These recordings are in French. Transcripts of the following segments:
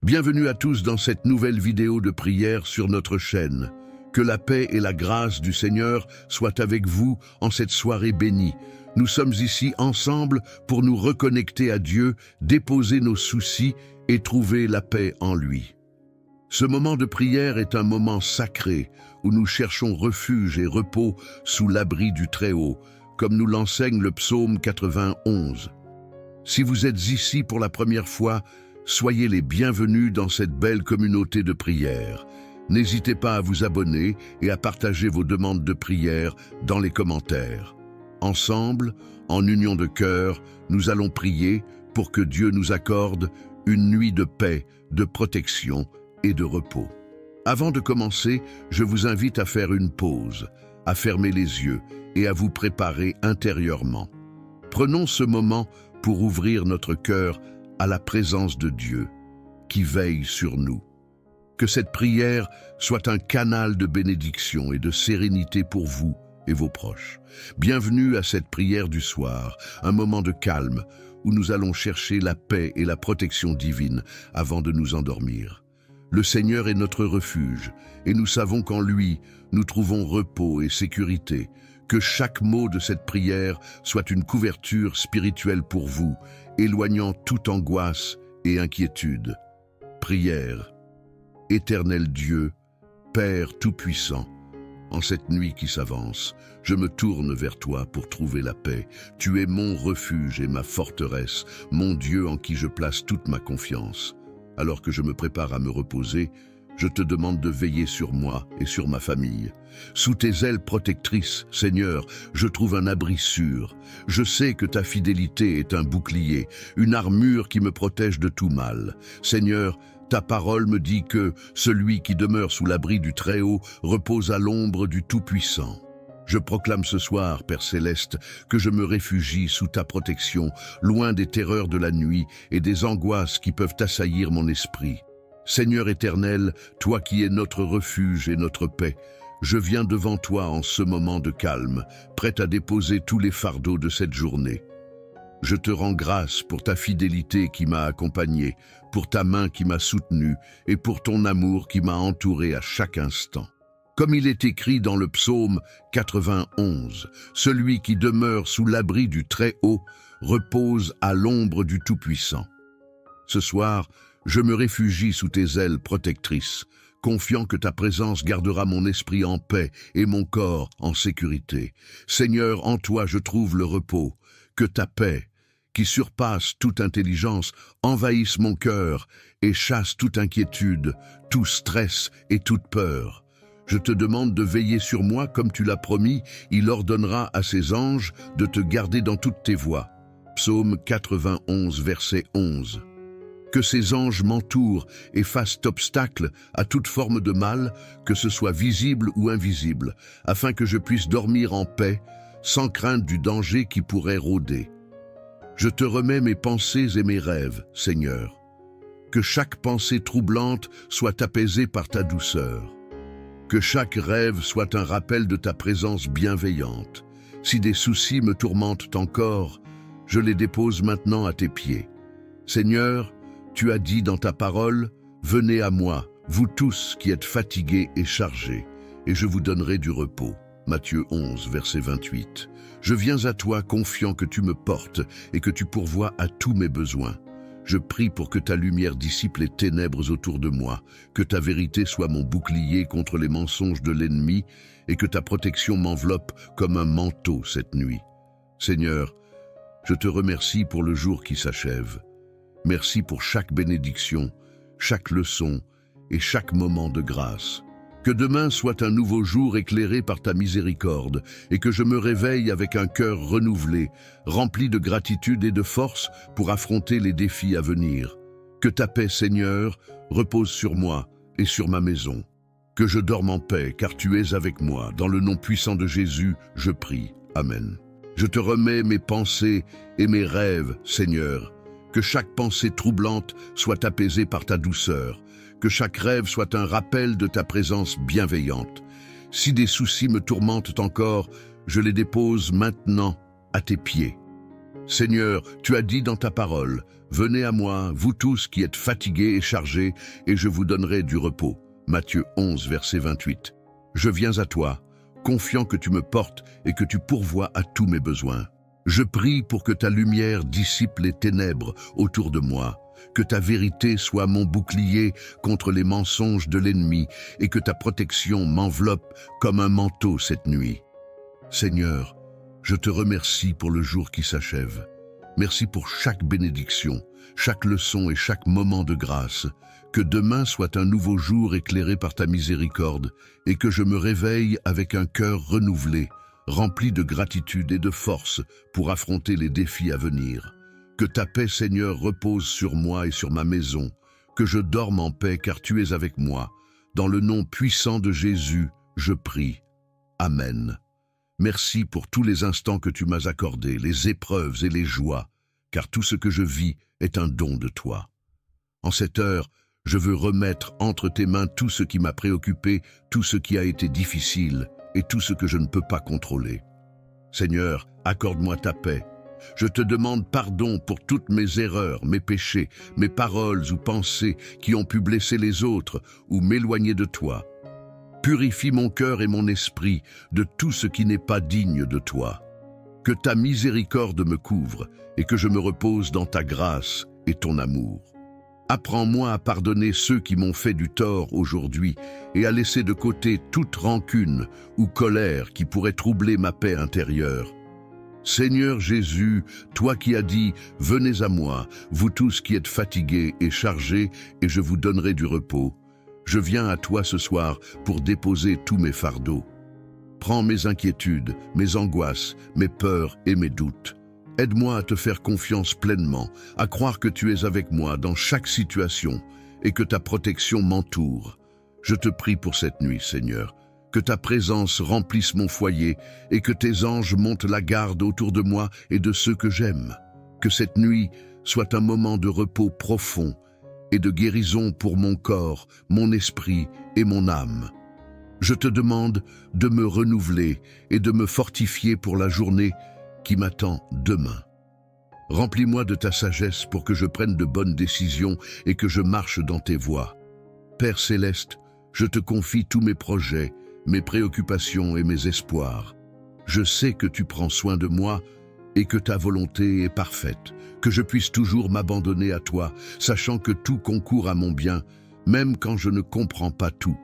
Bienvenue à tous dans cette nouvelle vidéo de prière sur notre chaîne. Que la paix et la grâce du Seigneur soient avec vous en cette soirée bénie. Nous sommes ici ensemble pour nous reconnecter à Dieu, déposer nos soucis et trouver la paix en lui. Ce moment de prière est un moment sacré où nous cherchons refuge et repos sous l'abri du Très-Haut, comme nous l'enseigne le psaume 91. Si vous êtes ici pour la première fois, soyez les bienvenus dans cette belle communauté de prière. N'hésitez pas à vous abonner et à partager vos demandes de prière dans les commentaires. Ensemble, en union de cœur, nous allons prier pour que Dieu nous accorde une nuit de paix, de protection et de repos. Avant de commencer, je vous invite à faire une pause, à fermer les yeux et à vous préparer intérieurement. Prenons ce moment pour ouvrir notre cœur à la présence de Dieu qui veille sur nous. Que cette prière soit un canal de bénédiction et de sérénité pour vous et vos proches. Bienvenue à cette prière du soir, un moment de calme où nous allons chercher la paix et la protection divine avant de nous endormir. Le Seigneur est notre refuge et nous savons qu'en lui, nous trouvons repos et sécurité. Que chaque mot de cette prière soit une couverture spirituelle pour vous, éloignant toute angoisse et inquiétude. Prière. Éternel Dieu, Père Tout-Puissant, en cette nuit qui s'avance, je me tourne vers toi pour trouver la paix. Tu es mon refuge et ma forteresse, mon Dieu en qui je place toute ma confiance. Alors que je me prépare à me reposer, je te demande de veiller sur moi et sur ma famille. Sous tes ailes protectrices, Seigneur, je trouve un abri sûr. Je sais que ta fidélité est un bouclier, une armure qui me protège de tout mal. Seigneur, ta parole me dit que celui qui demeure sous l'abri du Très-Haut repose à l'ombre du Tout-Puissant. Je proclame ce soir, Père Céleste, que je me réfugie sous ta protection, loin des terreurs de la nuit et des angoisses qui peuvent assaillir mon esprit. Seigneur éternel, toi qui es notre refuge et notre paix, je viens devant toi en ce moment de calme, prêt à déposer tous les fardeaux de cette journée. Je te rends grâce pour ta fidélité qui m'a accompagné, pour ta main qui m'a soutenu et pour ton amour qui m'a entouré à chaque instant. Comme il est écrit dans le psaume 91, celui qui demeure sous l'abri du Très-Haut repose à l'ombre du Tout-Puissant. Ce soir, je me réfugie sous tes ailes protectrices, confiant que ta présence gardera mon esprit en paix et mon corps en sécurité. Seigneur, en toi je trouve le repos. Que ta paix, qui surpasse toute intelligence, envahisse mon cœur et chasse toute inquiétude, tout stress et toute peur. Je te demande de veiller sur moi comme tu l'as promis, il ordonnera à ses anges de te garder dans toutes tes voies. Psaume 91, verset 11. Que ces anges m'entourent et fassent obstacle à toute forme de mal, que ce soit visible ou invisible, afin que je puisse dormir en paix, sans crainte du danger qui pourrait rôder. Je te remets mes pensées et mes rêves, Seigneur. Que chaque pensée troublante soit apaisée par ta douceur. Que chaque rêve soit un rappel de ta présence bienveillante. Si des soucis me tourmentent encore, je les dépose maintenant à tes pieds. Seigneur, tu as dit dans ta parole, « Venez à moi, vous tous qui êtes fatigués et chargés, et je vous donnerai du repos. » Matthieu 11, verset 28. Je viens à toi confiant que tu me portes et que tu pourvois à tous mes besoins. Je prie pour que ta lumière dissipe les ténèbres autour de moi, que ta vérité soit mon bouclier contre les mensonges de l'ennemi et que ta protection m'enveloppe comme un manteau cette nuit. Seigneur, je te remercie pour le jour qui s'achève. Merci pour chaque bénédiction, chaque leçon et chaque moment de grâce. Que demain soit un nouveau jour éclairé par ta miséricorde et que je me réveille avec un cœur renouvelé, rempli de gratitude et de force pour affronter les défis à venir. Que ta paix, Seigneur, repose sur moi et sur ma maison. Que je dorme en paix, car tu es avec moi. Dans le nom puissant de Jésus, je prie. Amen. Je te remets mes pensées et mes rêves, Seigneur. Que chaque pensée troublante soit apaisée par ta douceur. Que chaque rêve soit un rappel de ta présence bienveillante. Si des soucis me tourmentent encore, je les dépose maintenant à tes pieds. Seigneur, tu as dit dans ta parole, « Venez à moi, vous tous qui êtes fatigués et chargés, et je vous donnerai du repos. » Matthieu 11, verset 28. Je viens à toi, confiant que tu me portes et que tu pourvois à tous mes besoins. Je prie pour que ta lumière dissipe les ténèbres autour de moi, que ta vérité soit mon bouclier contre les mensonges de l'ennemi et que ta protection m'enveloppe comme un manteau cette nuit. Seigneur, je te remercie pour le jour qui s'achève. Merci pour chaque bénédiction, chaque leçon et chaque moment de grâce. Que demain soit un nouveau jour éclairé par ta miséricorde et que je me réveille avec un cœur renouvelé, rempli de gratitude et de force pour affronter les défis à venir. Que ta paix, Seigneur, repose sur moi et sur ma maison, que je dorme en paix car tu es avec moi. Dans le nom puissant de Jésus, je prie. Amen. Merci pour tous les instants que tu m'as accordés, les épreuves et les joies, car tout ce que je vis est un don de toi. En cette heure, je veux remettre entre tes mains tout ce qui m'a préoccupé, tout ce qui a été difficile et tout ce que je ne peux pas contrôler. Seigneur, accorde-moi ta paix. Je te demande pardon pour toutes mes erreurs, mes péchés, mes paroles ou pensées qui ont pu blesser les autres ou m'éloigner de toi. Purifie mon cœur et mon esprit de tout ce qui n'est pas digne de toi. Que ta miséricorde me couvre et que je me repose dans ta grâce et ton amour. Apprends-moi à pardonner ceux qui m'ont fait du tort aujourd'hui et à laisser de côté toute rancune ou colère qui pourrait troubler ma paix intérieure. Seigneur Jésus, toi qui as dit « Venez à moi, vous tous qui êtes fatigués et chargés, et je vous donnerai du repos », je viens à toi ce soir pour déposer tous mes fardeaux. Prends mes inquiétudes, mes angoisses, mes peurs et mes doutes. Aide-moi à te faire confiance pleinement, à croire que tu es avec moi dans chaque situation et que ta protection m'entoure. Je te prie pour cette nuit, Seigneur, que ta présence remplisse mon foyer et que tes anges montent la garde autour de moi et de ceux que j'aime. Que cette nuit soit un moment de repos profond et de guérison pour mon corps, mon esprit et mon âme. Je te demande de me renouveler et de me fortifier pour la journée qui m'attend demain. Remplis-moi de ta sagesse pour que je prenne de bonnes décisions et que je marche dans tes voies. Père céleste, je te confie tous mes projets, mes préoccupations et mes espoirs. Je sais que tu prends soin de moi et que ta volonté est parfaite, que je puisse toujours m'abandonner à toi, sachant que tout concourt à mon bien, même quand je ne comprends pas tout.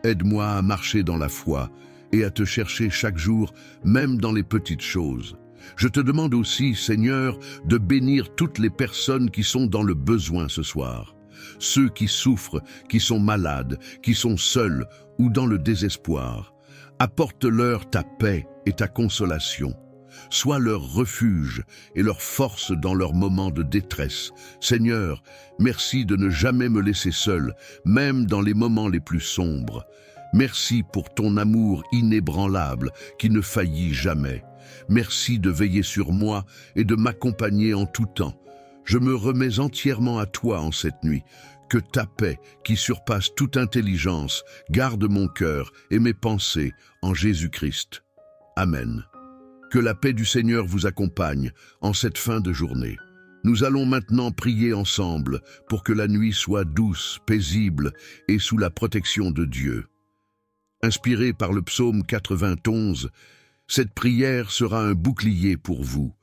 Aide-moi à marcher dans la foi et à te chercher chaque jour, même dans les petites choses. Je te demande aussi, Seigneur, de bénir toutes les personnes qui sont dans le besoin ce soir. Ceux qui souffrent, qui sont malades, qui sont seuls ou dans le désespoir. Apporte-leur ta paix et ta consolation. Sois leur refuge et leur force dans leurs moments de détresse. Seigneur, merci de ne jamais me laisser seul, même dans les moments les plus sombres. Merci pour ton amour inébranlable qui ne faillit jamais. Merci de veiller sur moi et de m'accompagner en tout temps. Je me remets entièrement à toi en cette nuit. Que ta paix, qui surpasse toute intelligence, garde mon cœur et mes pensées en Jésus-Christ. Amen. Que la paix du Seigneur vous accompagne en cette fin de journée. Nous allons maintenant prier ensemble pour que la nuit soit douce, paisible et sous la protection de Dieu. Inspiré par le psaume 91, cette prière sera un bouclier pour vous,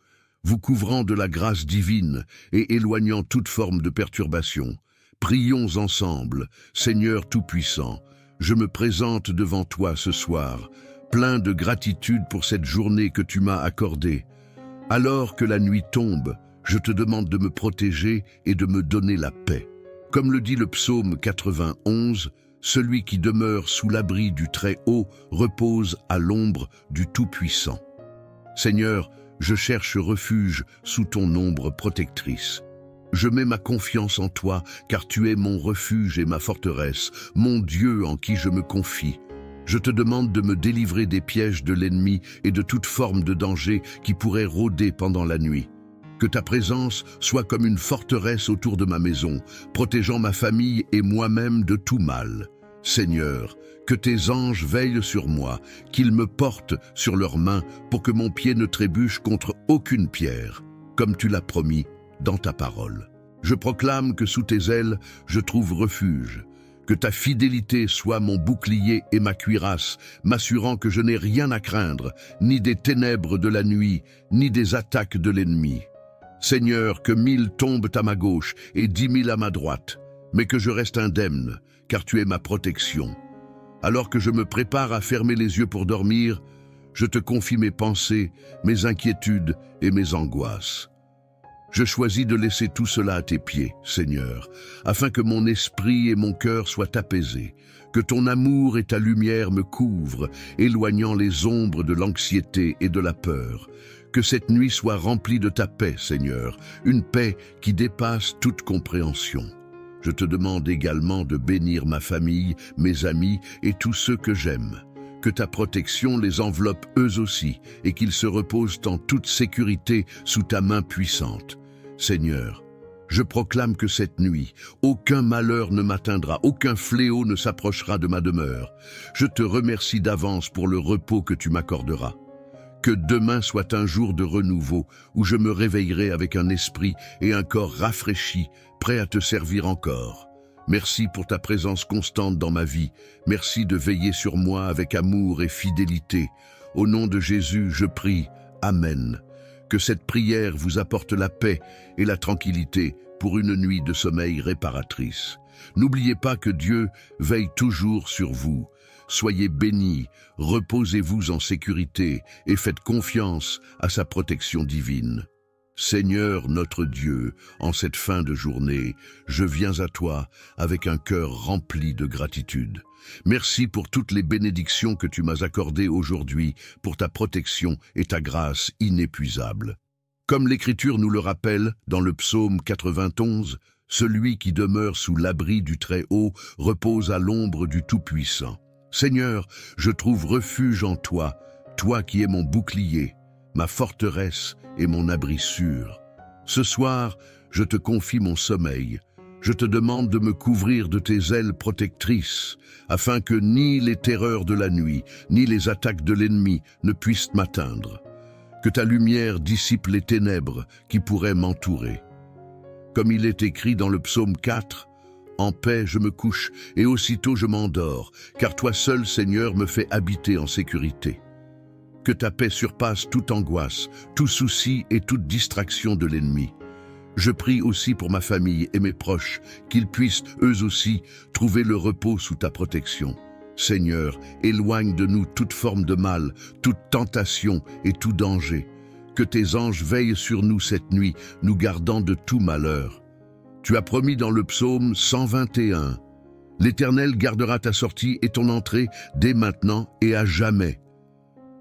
vous couvrant de la grâce divine et éloignant toute forme de perturbation. Prions ensemble, Seigneur Tout-Puissant, je me présente devant toi ce soir, plein de gratitude pour cette journée que tu m'as accordée. Alors que la nuit tombe, je te demande de me protéger et de me donner la paix. Comme le dit le psaume 91, celui qui demeure sous l'abri du Très-Haut repose à l'ombre du Tout-Puissant. Seigneur, je cherche refuge sous ton ombre protectrice. Je mets ma confiance en toi, car tu es mon refuge et ma forteresse, mon Dieu en qui je me confie. Je te demande de me délivrer des pièges de l'ennemi et de toute forme de danger qui pourrait rôder pendant la nuit. Que ta présence soit comme une forteresse autour de ma maison, protégeant ma famille et moi-même de tout mal. Seigneur, que tes anges veillent sur moi, qu'ils me portent sur leurs mains pour que mon pied ne trébuche contre aucune pierre. comme tu l'as promis dans ta parole. Je proclame que sous tes ailes, je trouve refuge. Que ta fidélité soit mon bouclier et ma cuirasse, m'assurant que je n'ai rien à craindre, ni des ténèbres de la nuit, ni des attaques de l'ennemi. Seigneur, que 1000 tombent à ma gauche et 10 000 à ma droite, mais que je reste indemne, car tu es ma protection. Alors que je me prépare à fermer les yeux pour dormir, je te confie mes pensées, mes inquiétudes et mes angoisses. Je choisis de laisser tout cela à tes pieds, Seigneur, afin que mon esprit et mon cœur soient apaisés, que ton amour et ta lumière me couvrent, éloignant les ombres de l'anxiété et de la peur. Que cette nuit soit remplie de ta paix, Seigneur, une paix qui dépasse toute compréhension. Je te demande également de bénir ma famille, mes amis et tous ceux que j'aime. Que ta protection les enveloppe eux aussi et qu'ils se reposent en toute sécurité sous ta main puissante. Seigneur, je proclame que cette nuit, aucun malheur ne m'atteindra, aucun fléau ne s'approchera de ma demeure. Je te remercie d'avance pour le repos que tu m'accorderas. Que demain soit un jour de renouveau où je me réveillerai avec un esprit et un corps rafraîchis, prêt à te servir encore. Merci pour ta présence constante dans ma vie. Merci de veiller sur moi avec amour et fidélité. Au nom de Jésus, je prie. Amen. Que cette prière vous apporte la paix et la tranquillité pour une nuit de sommeil réparatrice. N'oubliez pas que Dieu veille toujours sur vous. Soyez bénis, reposez-vous en sécurité et faites confiance à sa protection divine. Seigneur notre Dieu, en cette fin de journée, je viens à toi avec un cœur rempli de gratitude. Merci pour toutes les bénédictions que tu m'as accordées aujourd'hui, pour ta protection et ta grâce inépuisable. Comme l'Écriture nous le rappelle dans le psaume 91, celui qui demeure sous l'abri du Très-Haut repose à l'ombre du Tout-Puissant. Seigneur, je trouve refuge en toi, toi qui es mon bouclier, ma forteresse et mon abri sûr. Ce soir, je te confie mon sommeil. Je te demande de me couvrir de tes ailes protectrices, afin que ni les terreurs de la nuit, ni les attaques de l'ennemi ne puissent m'atteindre. Que ta lumière dissipe les ténèbres qui pourraient m'entourer. Comme il est écrit dans le psaume 4, « En paix je me couche et aussitôt je m'endors, car toi seul, Seigneur, me fais habiter en sécurité. » Que ta paix surpasse toute angoisse, tout souci et toute distraction de l'ennemi. Je prie aussi pour ma famille et mes proches, qu'ils puissent, eux aussi, trouver le repos sous ta protection. Seigneur, éloigne de nous toute forme de mal, toute tentation et tout danger. Que tes anges veillent sur nous cette nuit, nous gardant de tout malheur. Tu as promis dans le psaume 121, « L'Éternel gardera ta sortie et ton entrée dès maintenant et à jamais. »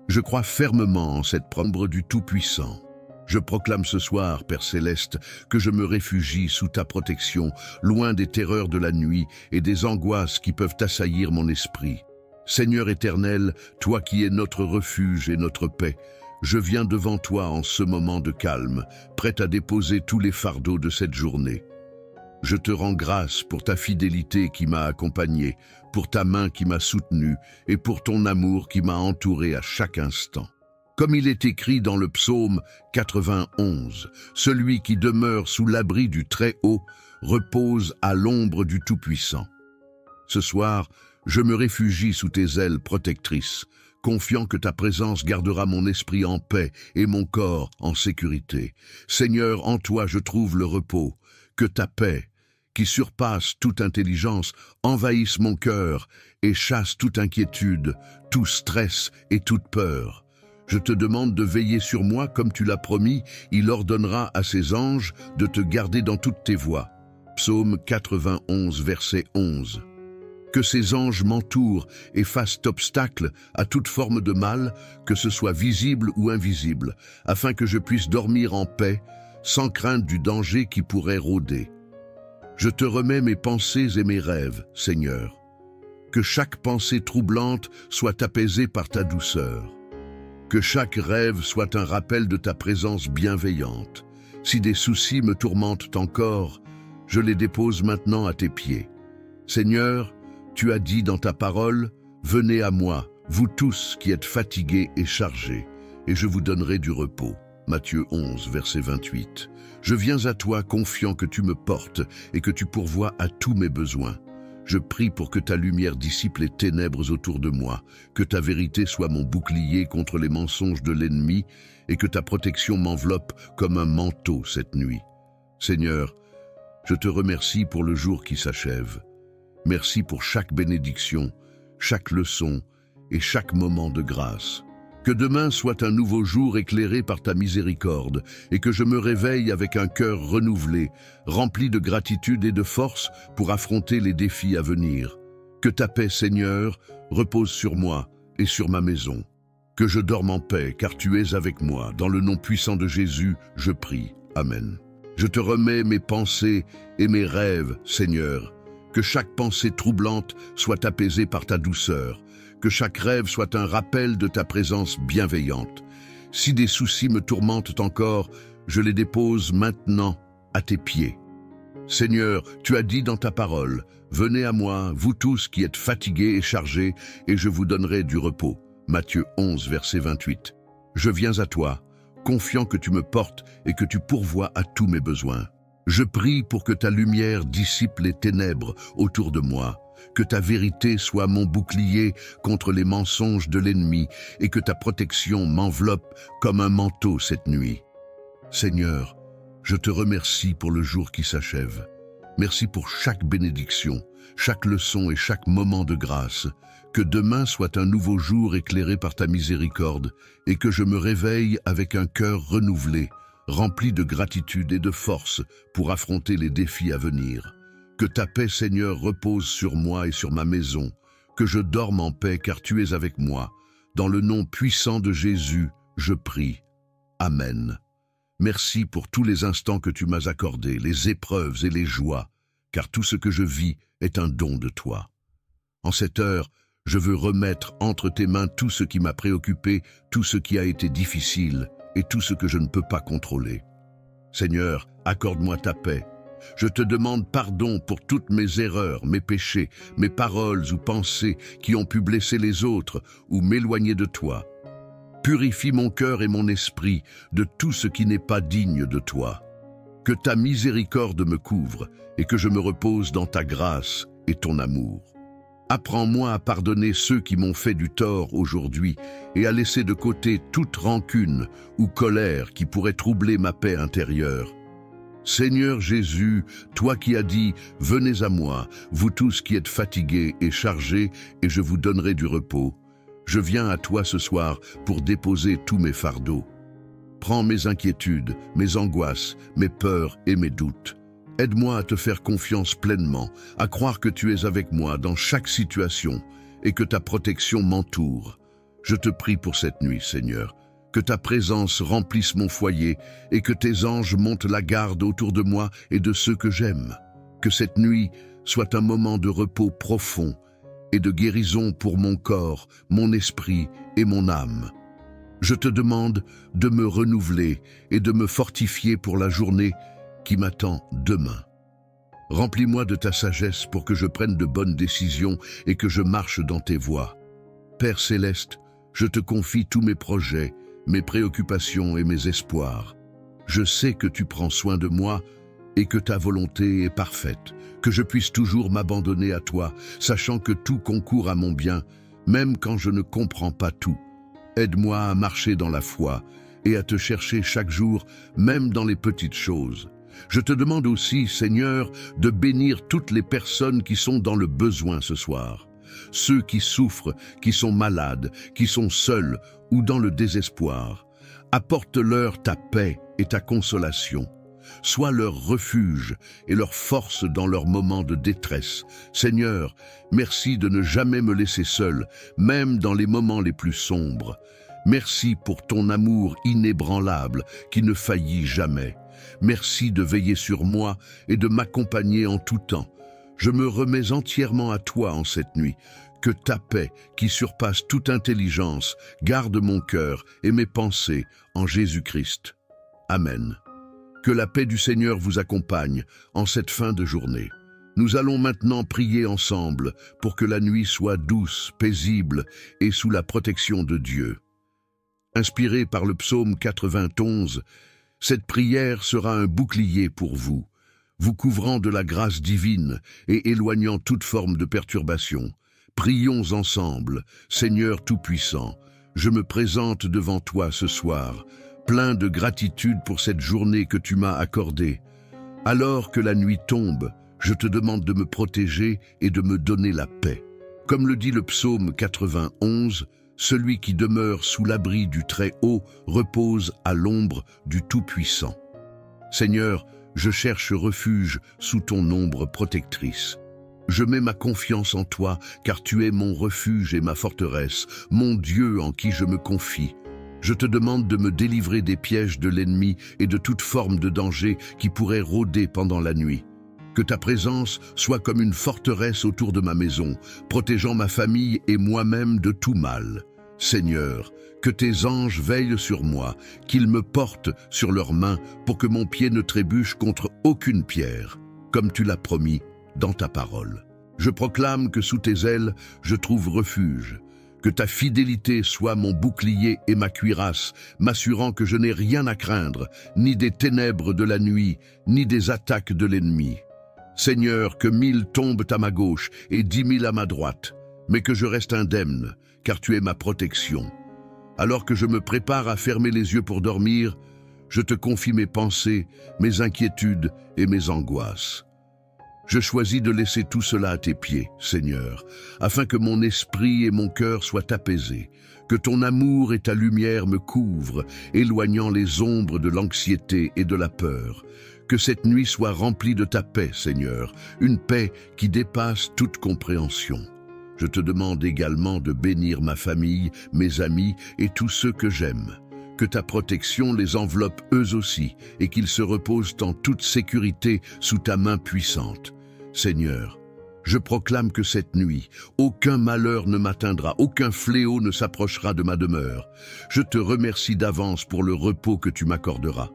Je crois fermement en cette promesse du Tout-Puissant. Je proclame ce soir, Père Céleste, que je me réfugie sous ta protection, loin des terreurs de la nuit et des angoisses qui peuvent assaillir mon esprit. Seigneur éternel, toi qui es notre refuge et notre paix, je viens devant toi en ce moment de calme, prêt à déposer tous les fardeaux de cette journée. Je te rends grâce pour ta fidélité qui m'a accompagné, pour ta main qui m'a soutenu et pour ton amour qui m'a entouré à chaque instant. Comme il est écrit dans le psaume 91, « Celui qui demeure sous l'abri du Très-Haut repose à l'ombre du Tout-Puissant. » Ce soir, je me réfugie sous tes ailes protectrices, confiant que ta présence gardera mon esprit en paix et mon corps en sécurité. Seigneur, en toi je trouve le repos. Que ta paix, qui surpasse toute intelligence, envahisse mon cœur et chasse toute inquiétude, tout stress et toute peur. Je te demande de veiller sur moi comme tu l'as promis, il ordonnera à ses anges de te garder dans toutes tes voies. Psaume 91, verset 11. Que ces anges m'entourent et fassent obstacle à toute forme de mal, que ce soit visible ou invisible, afin que je puisse dormir en paix, sans crainte du danger qui pourrait rôder. Je te remets mes pensées et mes rêves, Seigneur. Que chaque pensée troublante soit apaisée par ta douceur. Que chaque rêve soit un rappel de ta présence bienveillante. Si des soucis me tourmentent encore, je les dépose maintenant à tes pieds. Seigneur, tu as dit dans ta parole, « Venez à moi, vous tous qui êtes fatigués et chargés, et je vous donnerai du repos. » Matthieu 11, verset 28. Je viens à toi confiant que tu me portes et que tu pourvois à tous mes besoins. Je prie pour que ta lumière dissipe les ténèbres autour de moi, que ta vérité soit mon bouclier contre les mensonges de l'ennemi et que ta protection m'enveloppe comme un manteau cette nuit. Seigneur, je te remercie pour le jour qui s'achève. Merci pour chaque bénédiction, chaque leçon et chaque moment de grâce. Que demain soit un nouveau jour éclairé par ta miséricorde et que je me réveille avec un cœur renouvelé, rempli de gratitude et de force pour affronter les défis à venir. Que ta paix, Seigneur, repose sur moi et sur ma maison. Que je dorme en paix, car tu es avec moi. Dans le nom puissant de Jésus, je prie. Amen. Je te remets mes pensées et mes rêves, Seigneur. Que chaque pensée troublante soit apaisée par ta douceur. Que chaque rêve soit un rappel de ta présence bienveillante. Si des soucis me tourmentent encore, je les dépose maintenant à tes pieds. Seigneur, tu as dit dans ta parole, « Venez à moi, vous tous qui êtes fatigués et chargés, et je vous donnerai du repos. » Matthieu 11, verset 28. Je viens à toi, confiant que tu me portes et que tu pourvois à tous mes besoins. Je prie pour que ta lumière dissipe les ténèbres autour de moi, que ta vérité soit mon bouclier contre les mensonges de l'ennemi et que ta protection m'enveloppe comme un manteau cette nuit. Seigneur, je te remercie pour le jour qui s'achève. Merci pour chaque bénédiction, chaque leçon et chaque moment de grâce. Que demain soit un nouveau jour éclairé par ta miséricorde et que je me réveille avec un cœur renouvelé, rempli de gratitude et de force pour affronter les défis à venir. Que ta paix, Seigneur, repose sur moi et sur ma maison, que je dorme en paix car tu es avec moi. Dans le nom puissant de Jésus, je prie. Amen. Merci pour tous les instants que tu m'as accordés, les épreuves et les joies, car tout ce que je vis est un don de toi. En cette heure, je veux remettre entre tes mains tout ce qui m'a préoccupé, tout ce qui a été difficile et tout ce que je ne peux pas contrôler. Seigneur, accorde-moi ta paix. Je te demande pardon pour toutes mes erreurs, mes péchés, mes paroles ou pensées qui ont pu blesser les autres ou m'éloigner de toi. Purifie mon cœur et mon esprit de tout ce qui n'est pas digne de toi. Que ta miséricorde me couvre et que je me repose dans ta grâce et ton amour. Apprends-moi à pardonner ceux qui m'ont fait du tort aujourd'hui et à laisser de côté toute rancune ou colère qui pourrait troubler ma paix intérieure. Seigneur Jésus, toi qui as dit « Venez à moi, vous tous qui êtes fatigués et chargés, et je vous donnerai du repos », je viens à toi ce soir pour déposer tous mes fardeaux. Prends mes inquiétudes, mes angoisses, mes peurs et mes doutes. Aide-moi à te faire confiance pleinement, à croire que tu es avec moi dans chaque situation et que ta protection m'entoure. Je te prie pour cette nuit, Seigneur, que ta présence remplisse mon foyer et que tes anges montent la garde autour de moi et de ceux que j'aime. Que cette nuit soit un moment de repos profond et de guérison pour mon corps, mon esprit et mon âme. Je te demande de me renouveler et de me fortifier pour la journée qui m'attend demain. Remplis-moi de ta sagesse pour que je prenne de bonnes décisions et que je marche dans tes voies. Père céleste, je te confie tous mes projets, mes préoccupations et mes espoirs. Je sais que tu prends soin de moi et que ta volonté est parfaite, que je puisse toujours m'abandonner à toi, sachant que tout concourt à mon bien, même quand je ne comprends pas tout. Aide-moi à marcher dans la foi et à te chercher chaque jour, même dans les petites choses. Je te demande aussi, Seigneur, de bénir toutes les personnes qui sont dans le besoin ce soir. Ceux qui souffrent, qui sont malades, qui sont seuls ou dans le désespoir. Apporte-leur ta paix et ta consolation. Sois leur refuge et leur force dans leurs moments de détresse. Seigneur, merci de ne jamais me laisser seul, même dans les moments les plus sombres. Merci pour ton amour inébranlable qui ne faillit jamais. Merci de veiller sur moi et de m'accompagner en tout temps. Je me remets entièrement à toi en cette nuit. Que ta paix, qui surpasse toute intelligence, garde mon cœur et mes pensées en Jésus-Christ. Amen. Que la paix du Seigneur vous accompagne en cette fin de journée. Nous allons maintenant prier ensemble pour que la nuit soit douce, paisible et sous la protection de Dieu. Inspirée par le psaume 91, cette prière sera un bouclier pour vous, vous couvrant de la grâce divine et éloignant toute forme de perturbation. Prions ensemble, Seigneur Tout-Puissant, je me présente devant toi ce soir, plein de gratitude pour cette journée que tu m'as accordée. Alors que la nuit tombe, je te demande de me protéger et de me donner la paix. Comme le dit le psaume 91, celui qui demeure sous l'abri du Très-Haut repose à l'ombre du Tout-Puissant. Seigneur, je cherche refuge sous ton ombre protectrice. Je mets ma confiance en toi, car tu es mon refuge et ma forteresse, mon Dieu en qui je me confie. Je te demande de me délivrer des pièges de l'ennemi et de toute forme de danger qui pourrait rôder pendant la nuit. Que ta présence soit comme une forteresse autour de ma maison, protégeant ma famille et moi-même de tout mal. Seigneur, que tes anges veillent sur moi, qu'ils me portent sur leurs mains pour que mon pied ne trébuche contre aucune pierre, comme tu l'as promis dans ta parole. Je proclame que sous tes ailes, je trouve refuge. Que ta fidélité soit mon bouclier et ma cuirasse, m'assurant que je n'ai rien à craindre, ni des ténèbres de la nuit, ni des attaques de l'ennemi. Seigneur, que 1000 tombent à ma gauche et 10 000 à ma droite, mais que je reste indemne, car tu es ma protection. Alors que je me prépare à fermer les yeux pour dormir, je te confie mes pensées, mes inquiétudes et mes angoisses. Je choisis de laisser tout cela à tes pieds, Seigneur, afin que mon esprit et mon cœur soient apaisés, que ton amour et ta lumière me couvrent, éloignant les ombres de l'anxiété et de la peur. Que cette nuit soit remplie de ta paix, Seigneur, une paix qui dépasse toute compréhension. Je te demande également de bénir ma famille, mes amis et tous ceux que j'aime. Que ta protection les enveloppe eux aussi et qu'ils se reposent en toute sécurité sous ta main puissante. Seigneur, je proclame que cette nuit, aucun malheur ne m'atteindra, aucun fléau ne s'approchera de ma demeure. Je te remercie d'avance pour le repos que tu m'accorderas.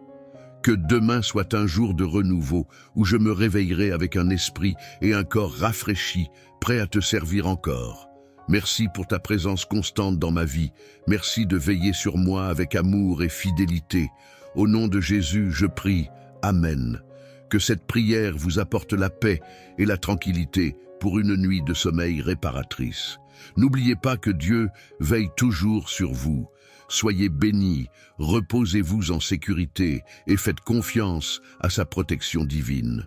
Que demain soit un jour de renouveau où je me réveillerai avec un esprit et un corps rafraîchis, prêt à te servir encore. Merci pour ta présence constante dans ma vie. Merci de veiller sur moi avec amour et fidélité. Au nom de Jésus, je prie. Amen. Que cette prière vous apporte la paix et la tranquillité pour une nuit de sommeil réparatrice. N'oubliez pas que Dieu veille toujours sur vous. Soyez bénis, reposez-vous en sécurité et faites confiance à sa protection divine.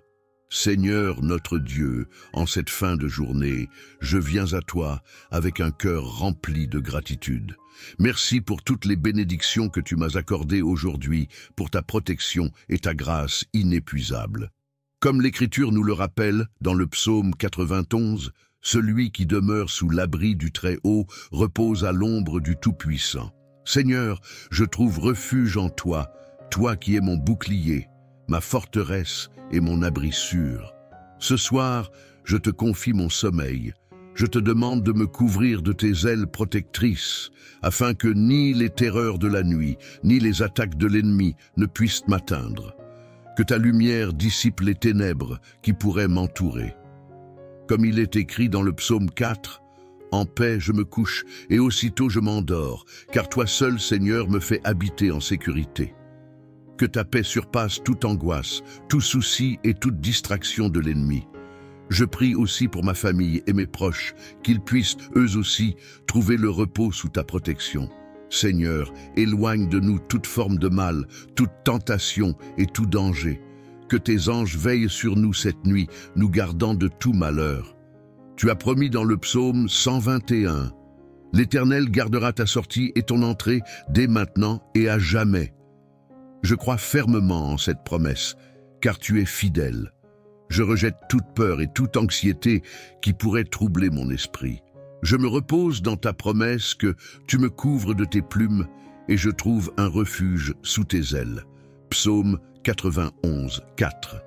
Seigneur notre Dieu, en cette fin de journée, je viens à toi avec un cœur rempli de gratitude. Merci pour toutes les bénédictions que tu m'as accordées aujourd'hui, pour ta protection et ta grâce inépuisable. Comme l'Écriture nous le rappelle dans le psaume 91, celui qui demeure sous l'abri du Très-Haut repose à l'ombre du Tout-Puissant. Seigneur, je trouve refuge en toi, toi qui es mon bouclier, ma forteresse et mon abri sûr. Ce soir, je te confie mon sommeil. Je te demande de me couvrir de tes ailes protectrices, afin que ni les terreurs de la nuit, ni les attaques de l'ennemi ne puissent m'atteindre. Que ta lumière dissipe les ténèbres qui pourraient m'entourer. Comme il est écrit dans le psaume 4, « En paix je me couche et aussitôt je m'endors, car toi seul, Seigneur, me fais habiter en sécurité. » Que ta paix surpasse toute angoisse, tout souci et toute distraction de l'ennemi. Je prie aussi pour ma famille et mes proches, qu'ils puissent, eux aussi, trouver le repos sous ta protection. Seigneur, éloigne de nous toute forme de mal, toute tentation et tout danger. Que tes anges veillent sur nous cette nuit, nous gardant de tout malheur. Tu as promis dans le psaume 121, « L'Éternel gardera ta sortie et ton entrée dès maintenant et à jamais. » Je crois fermement en cette promesse, car tu es fidèle. Je rejette toute peur et toute anxiété qui pourrait troubler mon esprit. Je me repose dans ta promesse que tu me couvres de tes plumes et je trouve un refuge sous tes ailes. Psaume 91, 4.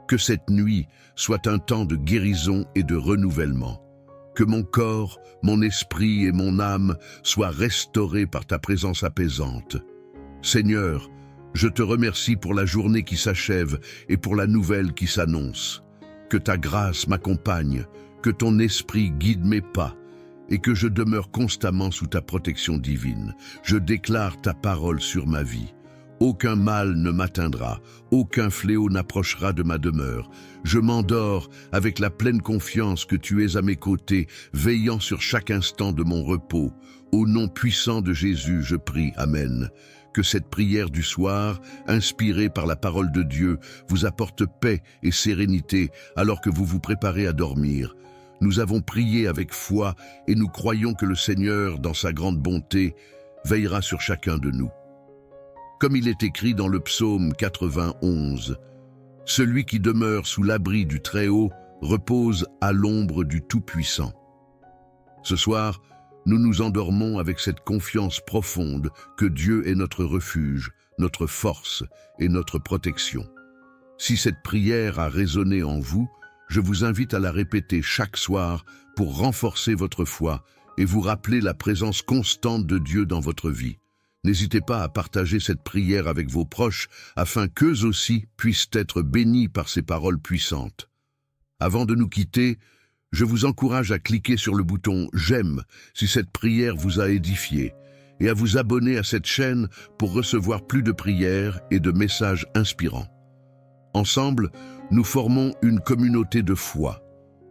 Que cette nuit soit un temps de guérison et de renouvellement. Que mon corps, mon esprit et mon âme soient restaurés par ta présence apaisante. Seigneur, je te remercie pour la journée qui s'achève et pour la nouvelle qui s'annonce. Que ta grâce m'accompagne, que ton esprit guide mes pas et que je demeure constamment sous ta protection divine. Je déclare ta parole sur ma vie. Aucun mal ne m'atteindra, aucun fléau n'approchera de ma demeure. Je m'endors avec la pleine confiance que tu es à mes côtés, veillant sur chaque instant de mon repos. Au nom puissant de Jésus, je prie. Amen. Que cette prière du soir, inspirée par la parole de Dieu, vous apporte paix et sérénité alors que vous vous préparez à dormir. Nous avons prié avec foi et nous croyons que le Seigneur, dans sa grande bonté, veillera sur chacun de nous. Comme il est écrit dans le psaume 91, « Celui qui demeure sous l'abri du Très-Haut repose à l'ombre du Tout-Puissant. » Ce soir, nous nous endormons avec cette confiance profonde que Dieu est notre refuge, notre force et notre protection. Si cette prière a résonné en vous, je vous invite à la répéter chaque soir pour renforcer votre foi et vous rappeler la présence constante de Dieu dans votre vie. N'hésitez pas à partager cette prière avec vos proches afin qu'eux aussi puissent être bénis par ces paroles puissantes. Avant de nous quitter, je vous encourage à cliquer sur le bouton « J'aime » si cette prière vous a édifié et à vous abonner à cette chaîne pour recevoir plus de prières et de messages inspirants. Ensemble, nous formons une communauté de foi,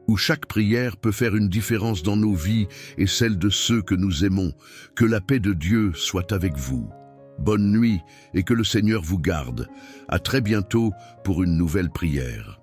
où chaque prière peut faire une différence dans nos vies et celle de ceux que nous aimons. Que la paix de Dieu soit avec vous. Bonne nuit et que le Seigneur vous garde. À très bientôt pour une nouvelle prière.